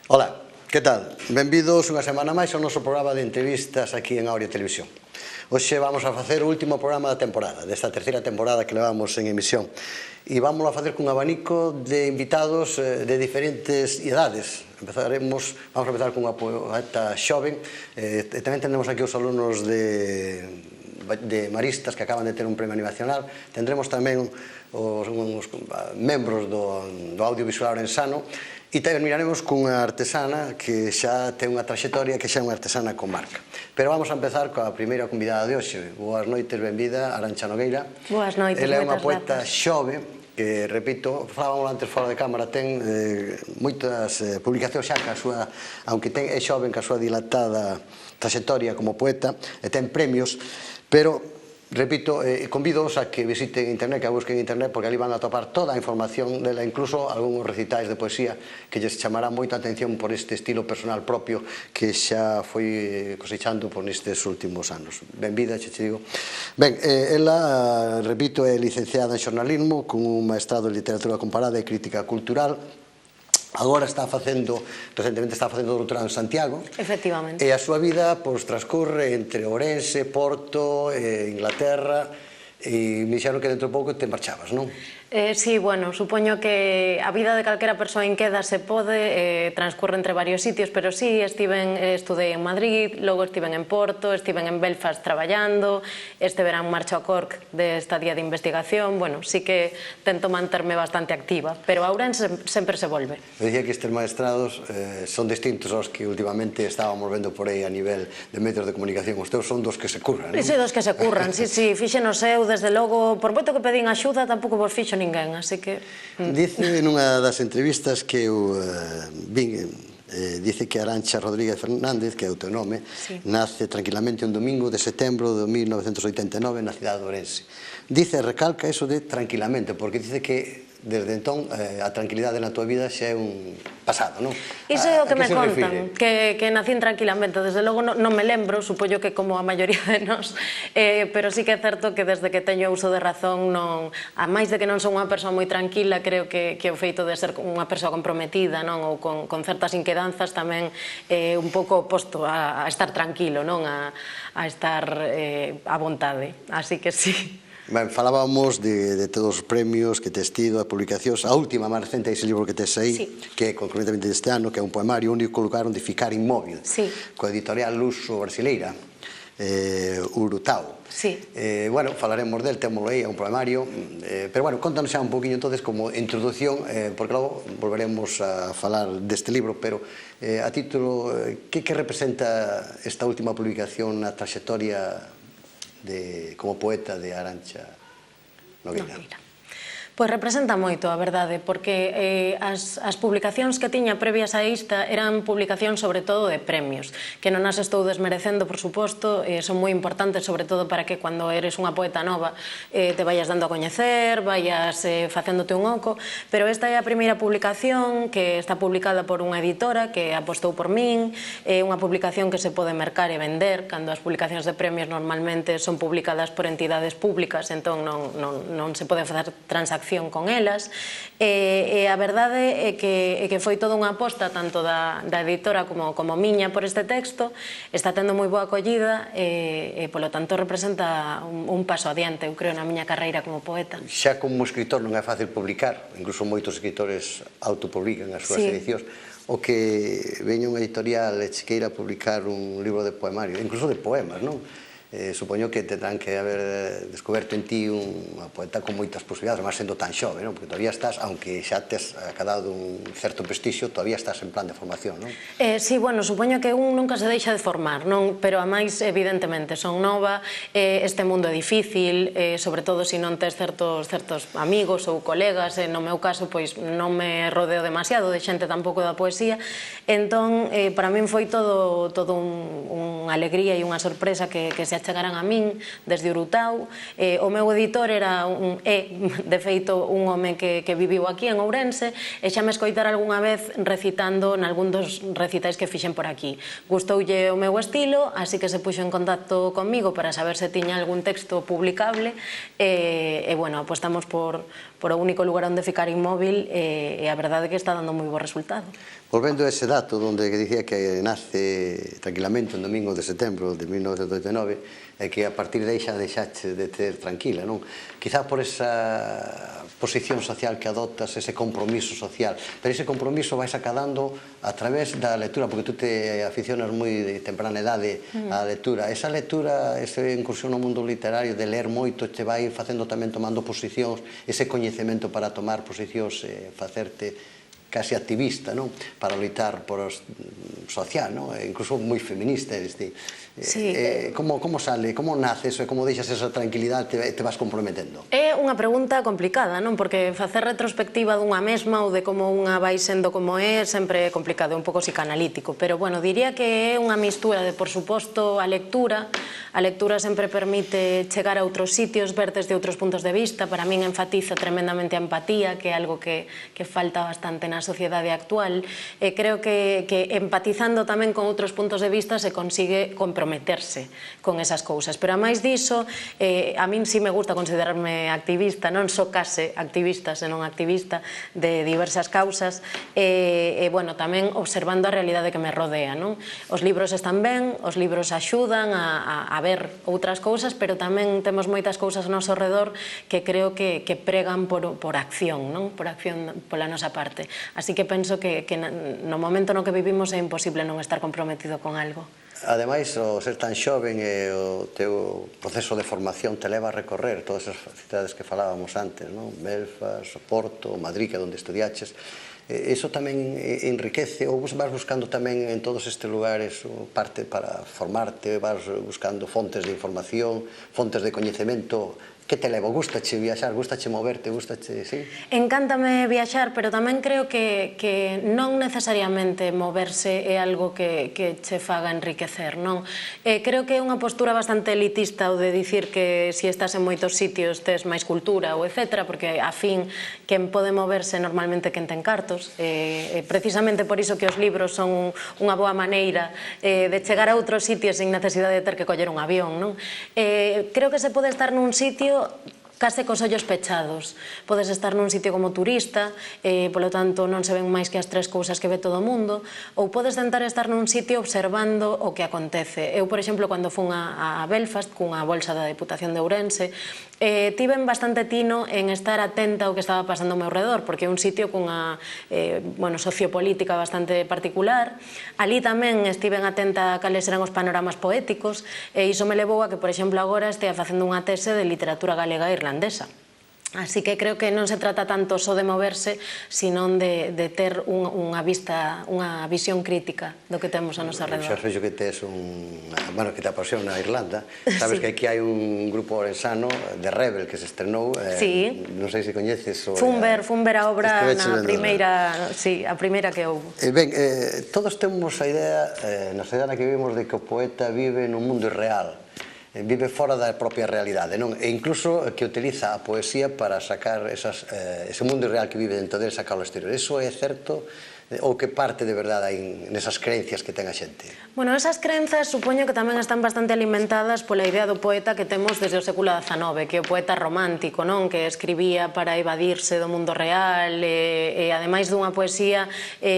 Ola, que tal? Benvidos unha semana máis ao noso programa de entrevistas aquí en Aurea Televisión. Hoxe vamos a facer o último programa da temporada, desta terceira temporada que levamos en emisión. E vamos a facer cun abanico de invitados de diferentes idades. Vamos a empezar cunha poeta xoven, e tamén tenemos aquí os alumnos de Maristas que acaban de ter un premio animacional. Tendremos tamén os membros do audiovisual ourensano. E terminaremos cunha artesana que xa ten unha traxectoria, que xa é unha artesana con marca. Pero vamos a empezar coa primeira convidada de hoxe. Boas noites, benvida, Arantxa Nogueira. Boas noites, ela é unha poeta xove que, repito, falábamos antes fora de cámara, ten moitas publicacións xa que a súa, aunque é xoven, que a súa dilatada traxectoria como poeta, e ten premios, pero repito, convidoos a que visiten internet, que a busquen internet, porque ali van a topar toda a información dela, incluso algúns recitais de poesía que lles chamará moita atención por este estilo personal propio que xa foi cosechando por nestes últimos anos. Benvida, che digo. Ben, ela, repito, é licenciada en xornalismo con un maestrado en literatura comparada e crítica cultural. Agora recentemente está facendo doutorado en Santiago. Efectivamente. E a súa vida transcurre entre Ourense, Porto, Inglaterra, e me dixeron que dentro de pouco te marchabas, non? Sí, bueno, supoño que a vida de calquera persoa en queda se pode, transcurre entre varios sitios, pero sí, estudei en Madrid, logo estiven en Porto, estiven en Belfast traballando, este verán marcho a Cork de estadía de investigación, bueno, sí que tento manterme bastante activa, pero a Ourense sempre se volve. Eu dicía que estes maestrados son distintos aos que últimamente estábamos vendo por aí a nivel de medios de comunicación, os teus son dos que se curran, non? Sí, dos que se curran, sí, fixenos eu, desde logo, por moito que pedín axuda, tampouco vos fixo ninguén, así que... Dice nunha das entrevistas que eu vin, dice que Arantxa Rodríguez Fernández, que é o teu nome, nace tranquilamente un domingo de setembro de 1989 na cidade de Ourense. Dice, recalca eso de tranquilamente, porque dice que desde entón a tranquilidade na tua vida xa é un pasado, non? Iso é o que me contan, que nacín tranquilamente, desde logo non me lembro, supoño que como a maioría de nós, pero sí que é certo que desde que teño uso de razón, a máis de que non son unha persoa moi tranquila, creo que o feito de ser unha persoa comprometida ou con certas inquedanzas tamén un pouco oposto a estar tranquilo, a estar a vontade, así que sí. Ben, falábamos de todos os premios que tes tido, a publicacións, a última máis recente é ese libro que tes aí, que é concretamente deste ano, que é un poemario único lugar onde ficar inmóvil, coa editorial luso-brasileira, Urutau. Bueno, falaremos del, témolo aí, é un poemario, pero bueno, contanos xa un poquinho entonces como introducción, porque logo volveremos a falar deste libro, pero a título, que representa esta última publicación na traxectoria como poeta de Arantxa Nogueira? Pois representa moito, a verdade, porque as publicacións que tiña previas a esta eran publicacións sobre todo de premios, que non as estou desmerecendo, por suposto, son moi importantes, sobre todo para que cando eres unha poeta nova te vayas dando a coñecer, vayas facéndote un oco, pero esta é a primeira publicación que está publicada por unha editora que apostou por min, é unha publicación que se pode mercar e vender, cando as publicacións de premios normalmente son publicadas por entidades públicas, entón non se pode facer transacción con elas, e a verdade é que foi toda unha aposta tanto da editora como miña por este texto, está tendo moi boa acollida e polo tanto representa un paso adiante, eu creo, na miña carreira como poeta. Xa como escritor non é fácil publicar, incluso moitos escritores autopublican as súas edicións, o que veña unha editorial e che queira publicar un libro de poemario, incluso de poemas, non? Supoño que tendrán que haber descoberto en ti unha poeta con moitas posibilidades, máis sendo tan xove, non? Porque todavía estás, aunque xa tes acadado un certo prestixio, todavía estás en plan de formación, non? Sí, bueno, supoño que un nunca se deixa de formar, non? Pero a máis, evidentemente, son nova, este mundo é difícil, sobre todo se non tes certos amigos ou colegas, no meu caso, pois non me rodeo demasiado de xente tampouco da poesía, entón, para min foi todo unha alegría e unha sorpresa que se chegaran a min desde Urutau. O meu editor de feito, un home que viviu aquí en Ourense e xa me escoitara algunha vez recitando nalgún dos recitais que fixen por aquí. Gustoulle o meu estilo, así que se puxo en contacto comigo para saber se tiña algún texto publicable e, bueno, apostamos por o único lugar onde ficar inmóvil e a verdade é que está dando moi bo resultado. Volvendo a ese dato onde dicía que nace tranquilamente un domingo de setembro de 1989 e que a partir de aí xa deixaste de ter tranquila, non? Quizá por esa posición social que adoptas, ese compromiso social, pero ese compromiso vais acadando a través da lectura, porque tú te aficionas moi de temprana edade á lectura. Esa lectura, esa incursión no mundo literario de ler moito, te vai facendo tamén tomando posicións, ese coñecemento para tomar posicións, facerte casi activista, non? Para loitar por o social, non? Incluso moi feminista, como sale, como nace eso, como deixas esa tranquilidade e te vas comprometendo? É unha pregunta complicada, non? Porque facer retrospectiva dunha mesma ou de como unha vai sendo como é sempre é complicado, é un pouco psicanalítico, pero, bueno, diría que é unha mistura de, por suposto, a lectura sempre permite chegar a outros sitios, ver desde outros puntos de vista, para min enfatiza tremendamente a empatía, que é algo que falta bastante na sociedade actual, e creo que empatizando tamén con outros puntos de vista se consigue comprometerse con esas cousas. Pero a máis diso, a min sí me gusta considerarme activista, non só case activista, senón activista de diversas causas, e, bueno, tamén observando a realidade que me rodea, non? Os libros están ben, os libros axudan a ver outras cousas, pero tamén temos moitas cousas ao noso redor que creo que pregan por acción, non? Por acción pola nosa parte. Así que penso que no momento no que vivimos é imposible non estar comprometido con algo. Ademais, o ser tan xoven e o teu proceso de formación te leva a recorrer todas as cidades que falábamos antes, non? Belfast, Porto, Madrid, que é onde estudiaches. Iso tamén enriquece, ou vas buscando tamén en todos estes lugares parte para formarte, vas buscando fontes de información, fontes de coñecemento. Que te leva? Gustache viaxar? Gustache moverte? Gustache, sí? Encántame viaxar, pero tamén creo que non necesariamente moverse é algo que che faga enriquecer, non? Creo que é unha postura bastante elitista o de dicir que se estás en moitos sitios tes máis cultura ou etcétera, porque a fin quen pode moverse normalmente quen ten cartos. Precisamente por iso que os libros son unha boa maneira de chegar a outros sitios sin necesidade de ter que coller un avión, non? Creo que se pode estar nun sitio case cos ollos pechados. Podes estar nun sitio como turista, polo tanto non se ven máis que as tres cousas que ve todo o mundo, ou podes tentar estar nun sitio observando o que acontece. Eu, por exemplo, cando fun a Belfast cunha bolsa da Deputación de Ourense, tiven bastante tino en estar atenta ao que estaba pasando ao meu redor, porque é un sitio cunha sociopolítica bastante particular. Ali tamén estiven atenta a cales eran os panoramas poéticos, e iso me levou a que, por exemplo, agora estea facendo unha tese de literatura galega e irlandesa. Así que creo que non se trata tanto só de moverse, senón de ter unha visión crítica do que temos a nosa redor. Xa feixo que tes que te apasiona a Irlanda. Sabes que aquí hai un grupo orensano de Rebel que se estrenou. Non sei se coñeces. Fun ver a obra a primeira que houve. Ben, todos temos a idea, na sociedade que vivimos, de que o poeta vive nun mundo irreal. Vive fora da propia realidade, non? E incluso que utiliza a poesía para sacar ese mundo irreal que vive dentro dele, sacarlo ao exterior. Iso é certo? Ou que parte de verdade hai nesas creencias que ten a xente? Bueno, esas crenzas supoño que tamén están bastante alimentadas pola idea do poeta que temos desde o século XIX, que é o poeta romántico, non? Que escribía para evadirse do mundo real e ademais dunha poesía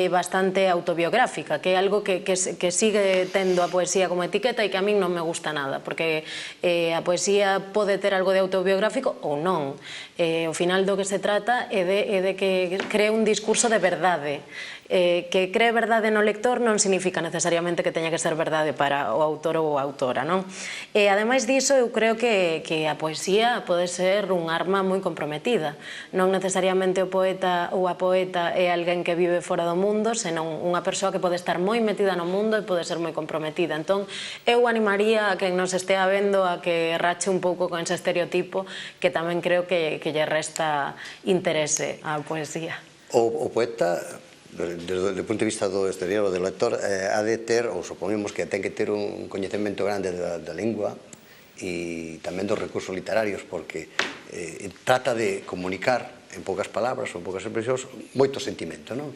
bastante autobiográfica, que é algo que sigue tendo a poesía como etiqueta e que a min non me gusta nada, porque a poesía pode ter algo de autobiográfico ou non. Ao final do que se trata é de que cree un discurso de verdade. Que cree verdade no lector non significa necesariamente que teña que ser verdade para o autor ou a autora, non? E ademais diso, eu creo que a poesía pode ser un arma moi comprometida. Non necesariamente o poeta ou a poeta é alguén que vive fora do mundo, senón unha persoa que pode estar moi metida no mundo e pode ser moi comprometida. Entón, eu animaría a quen nos estea vendo a que rache un pouco con ese estereotipo que tamén creo que lle resta interese á poesía. O poeta, desde o punto de vista do exterior ou do lector, ha de ter, ou suponemos que ten que ter un coñecemento grande da lingua e tamén dos recursos literarios, porque trata de comunicar en poucas palabras ou en poucas expresións moito sentimento, non?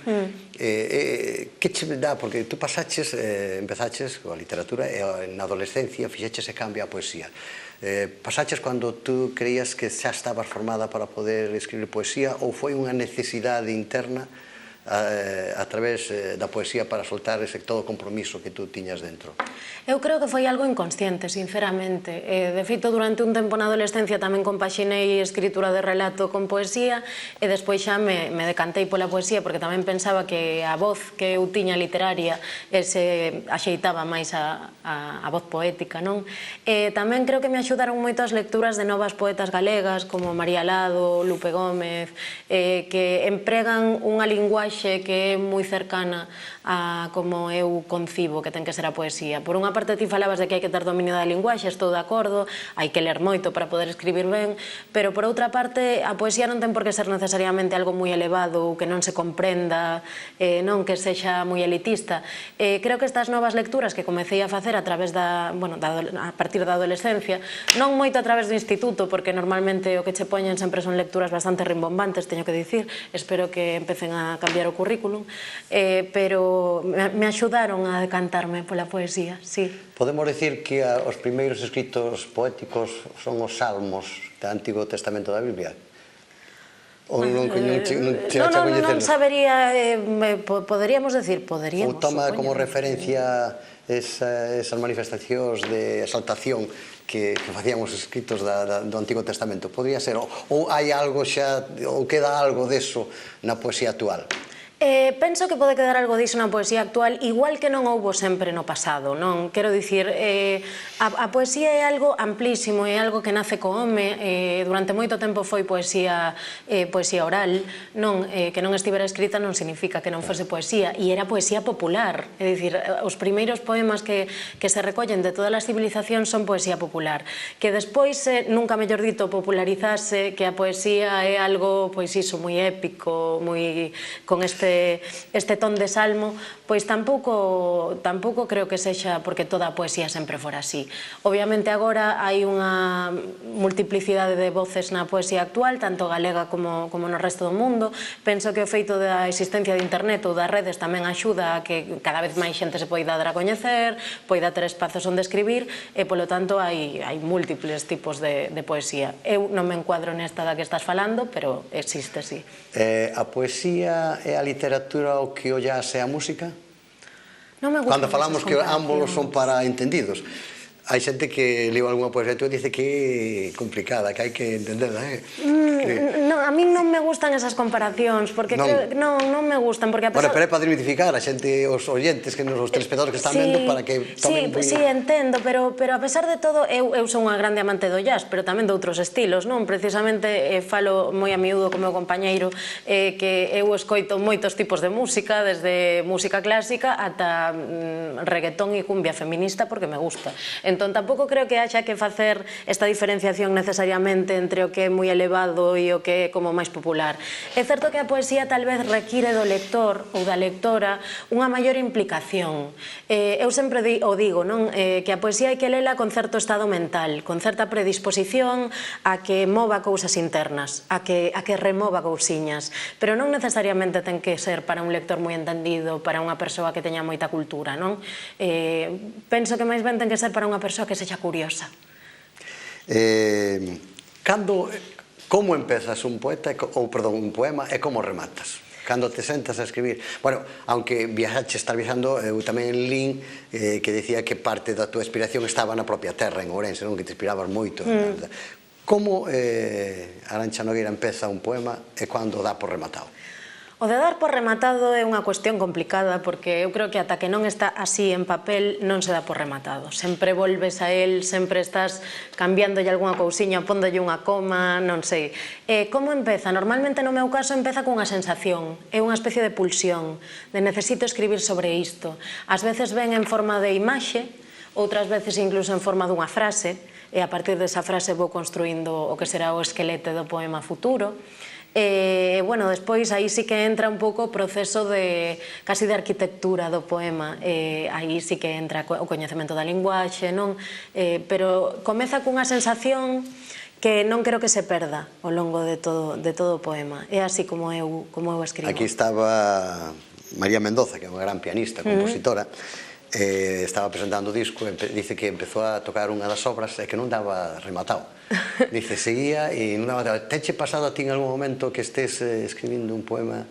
Que che dá? Porque tú empezaches coa literatura e na adolescencia fixeches ese cambio á poesía. Pasaches cando tú creías que xa estabas formada para poder escribir poesía ou foi unha necesidade interna a través da poesía para soltar ese todo compromiso que tú tiñas dentro? Eu creo que foi algo inconsciente, sinceramente. De feito, durante un tempo na adolescencia tamén compaxinei escritura de relato con poesía e despois xa me decantei pola poesía porque tamén pensaba que a voz que eu tiña literaria se axeitaba máis a voz poética, non? Tamén creo que me axudaron moito as lecturas de novas poetas galegas como María Lado, Lupe Gómez, que empregan unha linguaxe que é moi cercana a como eu concibo que ten que ser a poesía. Por unha parte ti falabas de que hai que ter dominio da linguaxe, estou de acordo, hai que ler moito para poder escribir ben, pero por outra parte a poesía non ten por que ser necesariamente algo moi elevado ou que non se comprenda, non que sexa moi elitista. Creo que estas novas lecturas que comecei a facer a través a partir da adolescencia, non moito a través do instituto, porque normalmente o que che poñen sempre son lecturas bastante rimbombantes, teño que dicir, espero que empecen a cambiar o currículum, pero me axudaron a decantarme pola poesía, sí. Podemos decir que os primeiros escritos poéticos son os salmos do Antigo Testamento da Biblia? Ou non sabería, poderíamos decir, poderíamos. Ou toma como referencia esas manifestacións de exaltación que facían os escritos do Antigo Testamento? Podría ser, ou hai algo xa, ou queda algo deso na poesía actual? Penso que pode quedar algo diso na poesía actual, igual que non houbo sempre no pasado, non? Quero dicir, a poesía é algo amplísimo, é algo que nace co home, durante moito tempo foi poesía oral, non? Que non estivera escrita non significa que non fose poesía, e era poesía popular, é dicir, os primeiros poemas que se recollen de todas as civilizacións son poesía popular, que despois, nunca mellor dito, popularizase, que a poesía é algo, pois iso, moi épico, moi con este ton de salmo, pois tampouco creo que sexa porque toda a poesía sempre fora así. Obviamente agora hai unha multiplicidade de voces na poesía actual, tanto galega como no resto do mundo. Penso que o feito da existencia de internet ou das redes tamén axuda a que cada vez máis xente se poida dar a coñecer, poida ter espazos onde escribir, e polo tanto hai múltiples tipos de poesía. Eu non me encuadro nesta da que estás falando, pero existe, sí. A poesía e a literatura o que ollase a música? Cando falamos que ambos son para entendidos, hai xente que leu algunha poesía e dice que é complicada, que hai que entenderla, A min non me gustan esas comparacións, porque non me gustan, porque a pesar... Pero é para desmitificar a xente, os oyentes, os telespectadores que están vendo, para que tomen... Sí, entendo, pero a pesar de todo, eu son unha grande amante do jazz, pero tamén de outros estilos, non? Precisamente falo moi a miúdo co meu compañeiro que eu escoito moitos tipos de música, desde música clásica ata reggaetón e cumbia feminista, porque me gusta. Entón, tampouco creo que haxa que facer esta diferenciación necesariamente entre o que é moi elevado e o que é como máis popular. É certo que a poesía tal vez require do lector ou da lectora unha maior implicación. Eu sempre o digo, non? Que a poesía hai que lela con certo estado mental, con certa predisposición a que mova cousas internas, a que remova cousiñas, pero non necesariamente ten que ser para un lector moi entendido, para unha persoa que teña moita cultura, non? Penso que máis ben ten que ser para unha persoa que sexa curiosa. Como empezas un poema e como rematas? Cando te sentas a escribir? Bueno, aunque estás viajando, eu tamén lín que decía que parte da tua inspiración estaba na propia terra, en Ourense, non? Que te inspirabas moito. Como Arantxa Nogueira empeza un poema e cando dá por rematado? O de dar por rematado é unha cuestión complicada, porque eu creo que ata que non está así en papel non se dá por rematado. Sempre volves a él, sempre estás cambiándolle algunha cousiña, póndolle unha coma, non sei. Como empeza? Normalmente no meu caso empeza cunha sensación, é unha especie de pulsión, de necesito escribir sobre isto. Ás veces ven en forma de imaxe, outras veces incluso en forma dunha frase, e a partir desa frase vou construindo o que será o esquelete do poema futuro. Bueno, despois aí sí que entra un pouco o proceso de casi de arquitectura do poema, aí sí que entra o coñecemento da linguaxe, non? Pero comeza cunha sensación que non creo que se perda ao longo de todo o poema. É así como eu escribo. Aquí estaba María Mendoza, que é unha gran pianista, compositora, estaba presentando o disco e dice que empezou a tocar unha das obras e que non daba rematado. Dice, seguía e non daba rematado. Teche pasado a ti en algún momento que estés escribindo un poema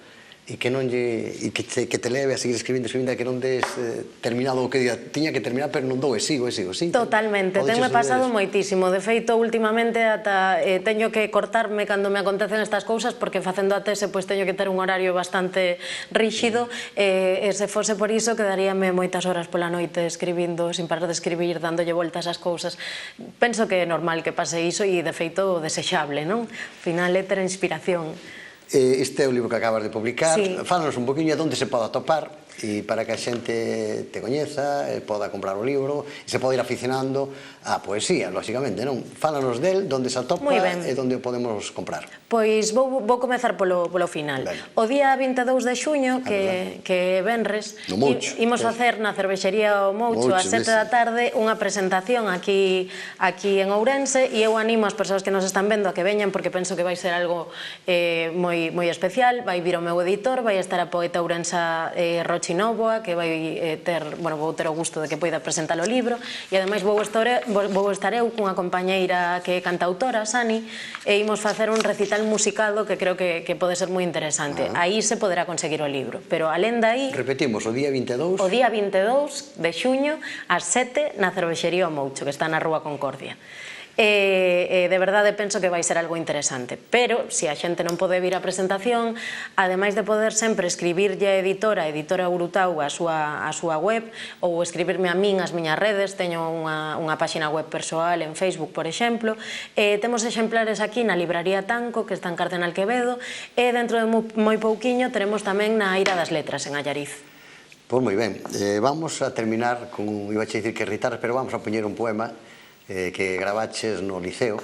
e que te leve a seguir escribindo, que non des terminado o que diga, tiña que terminar, pero non dou, e sigo, sí? Totalmente, tenme pasado moitísimo. De feito, últimamente ata teño que cortarme cando me acontecen estas cousas, porque facendo a tese teño que ter un horario bastante ríxido, e se fose por iso quedaríame moitas horas pola noite escribindo, sin parar de escribir, dándolle voltas ás cousas. Penso que é normal que pase iso e, de feito, desexable, non? Ao final é ter inspiración. Este é o libro que acabas de publicar. Fálanos un poquinho de onde se pode atopar e para que a xente te coñeza, poda comprar o libro e se pode ir aficionando á poesía, lóxicamente, non? Fálanos del, onde se atopa e onde o podemos comprar. Pois vou comezar polo final. O día 22 de xuño, que é venres, imos facer na cervexería O Moucho ás 7 da tarde unha presentación aquí en Ourense, e eu animo as persoas que nos están vendo a que veñan, porque penso que vai ser algo moi especial. Vai vir o meu editor, vai estar a poeta ourensa Rochi Nóvoa, que vou ter o gusto de que poida presentar o libro, e ademais vou estar eu cunha compañeira que é cantautora, Sani, e imos facer un recital musicado que creo que pode ser moi interesante. Aí se poderá conseguir o libro, pero alén de aí... Repetimos, o día 22? O día 22 de xuño ás 7 na cervexería O Moucho, que está na Rúa Concordia. De verdade penso que vai ser algo interesante, pero se a xente non pode vir á presentación, ademais de poder sempre escribirlle a editora Urutau a súa web, ou escribirme a min as miñas redes, teño unha páxina web persoal en Facebook, por exemplo, temos exemplares aquí na Libraría Tanco, que está en Cardenal Quevedo, e dentro de moi pouquiño teremos tamén na Ira das Letras, en Allariz. Pois moi ben, vamos a terminar con, iba a dicir que recitar, pero vamos a poñer un poema que gravaches no Liceo,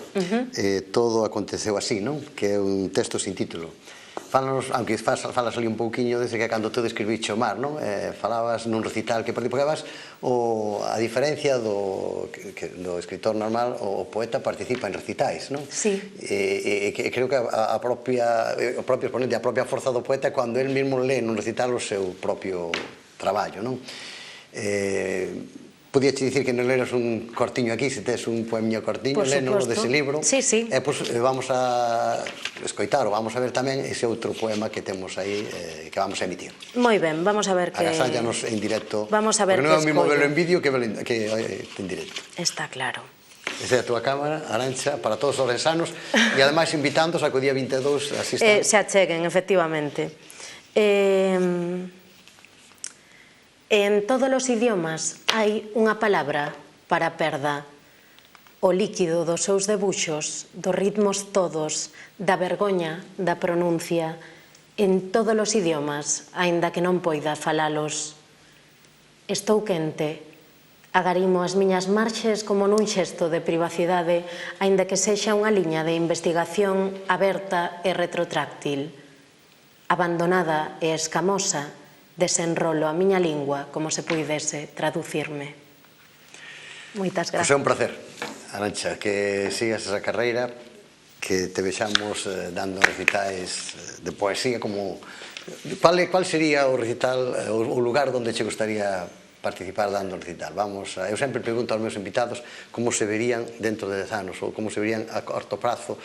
todo aconteceu así, non? Que é un texto sin título. Fálanos, aunque falas ali un pouquiño desde que cando tú describiche o mar, non? Falabas nun recital que participabas, a diferencia do escritor normal, o poeta participa en recitais, non? Sí. E creo que o propio exponente, a propia forza do poeta é cando él mesmo lee nun recital o seu propio traballo, non? Podíache dicir que non leras un cortiño aquí, se tes un poemiño cortiño, lénos dese libro. Sí, sí. E pois vamos a escoitar, ou vamos a ver tamén ese outro poema que temos aí, que vamos a emitir. Moi ben, vamos a ver que... Agasállanos en directo. Vamos a ver que escollo. Porque non é o mismo verlo en vídeo que en directo. Está claro. Esa é a túa cámara, Arantxa, para todos os orensanos, e ademais invitándos a que o día 22 asistan. Se acheguen, efectivamente. En todos os idiomas hai unha palabra para a perda, o líquido dos seus debuxos, dos ritmos todos, da vergoña, da pronuncia, en todos os idiomas, aínda que non poida falalos. Estou quente, agarimo as miñas marxes como nun xesto de privacidade, aínda que sexa unha liña de investigación aberta e retrotráctil. Abandonada e escamosa, desenrolo a miña lingua como se puidese traducirme. Moitas gracias. Pois é un placer, Arantxa, que sigas esa carreira, que te vexamos dando recitais de poesía. Cual sería o recital, o lugar onde che gustaría participar dando recital? Eu sempre pregunto aos meus invitados como se verían dentro de 10 anos, ou como se verían a corto prazo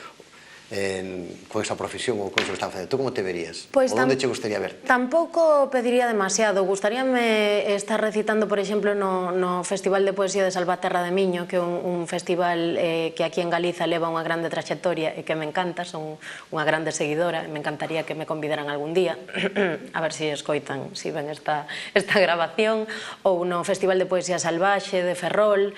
con esa profesión ou con eso que están facendo. Tú como te verías? Ou onde che gustaría verte? Tampouco pediría demasiado. Gustaríame estar recitando, por exemplo, no Festival de Poesía de Salvaterra de Miño, que é un festival que aquí en Galiza leva unha grande traxectoria e que me encanta, son unha grande seguidora, me encantaría que me convidaran algún día, a ver se escoitan, se ven esta grabación, ou no Festival de Poesía Salvaxe de Ferrol.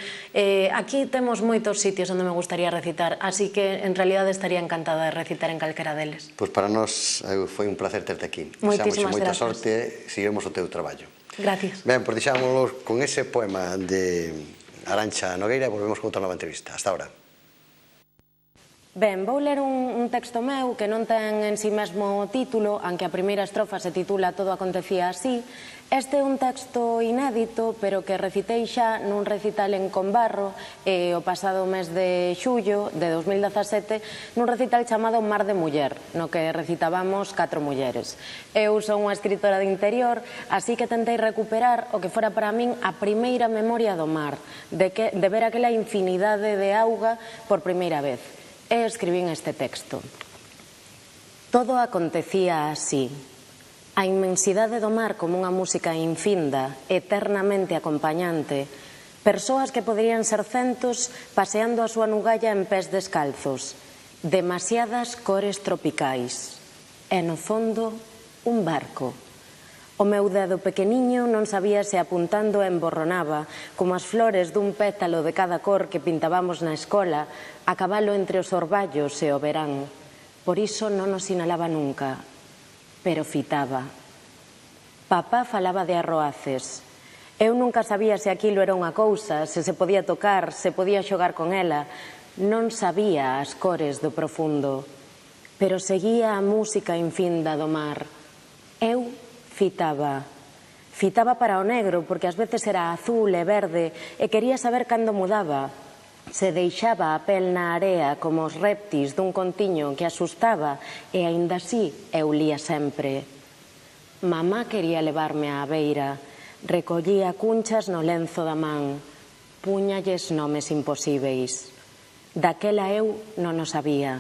Aquí temos moitos sitios onde me gustaría recitar, así que en realidad estaría encantada de recitar en calquera deles. Pois para nós foi un placer terte aquí. Moitísimas moita gracias. sorte e seguiremos o teu traballo. Gracias. Ben, pois deixámoslo con ese poema de Arantxa Nogueira e volvemos con outra nova entrevista. Hasta ahora. Ben, vou ler un texto meu que non ten en si mesmo título, aunque a primeira estrofa se titula Todo acontecía así. Este é un texto inédito, pero que recitei xa nun recital en Combarro o pasado mes de xullo de 2017, nun recital chamado Mar de Muller, no que recitábamos 4 mulleres. Eu son unha escritora de interior, así que tentei recuperar o que fora para min a primeira memoria do mar, de ver aquela infinidade de auga por primeira vez. E escribín este texto. Todo acontecía así. A inmensidade do mar como unha música infinda, eternamente acompañante, persoas que poderían ser centos paseando a súa nugalla en pés descalzos, demasiadas cores tropicais, e no fondo un barco. O meu dedo pequeniño non sabía se apuntando emborronaba, como as flores dun pétalo de cada cor que pintábamos na escola, a cabalo entre os orballos e o verán. Por iso non nos sinalaba nunca, pero fitaba. Papá falaba de arroaces. Eu nunca sabía se aquilo era unha cousa, se se podía tocar, se podía xogar con ela. Non sabía as cores do profundo, pero seguía a música infinda do mar. Eu fitaba. Fitaba para o negro, porque ás veces era azul e verde, e quería saber cando mudaba. Se deixaba a pel na area como os reptis dun contiño que asustaba, e aínda así eu lía sempre. Mamá quería levarme á beira, recollía cunchas no lenzo da man, púñalles nomes imposíveis. Daquela eu non o sabía,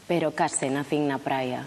pero case nacín na praia.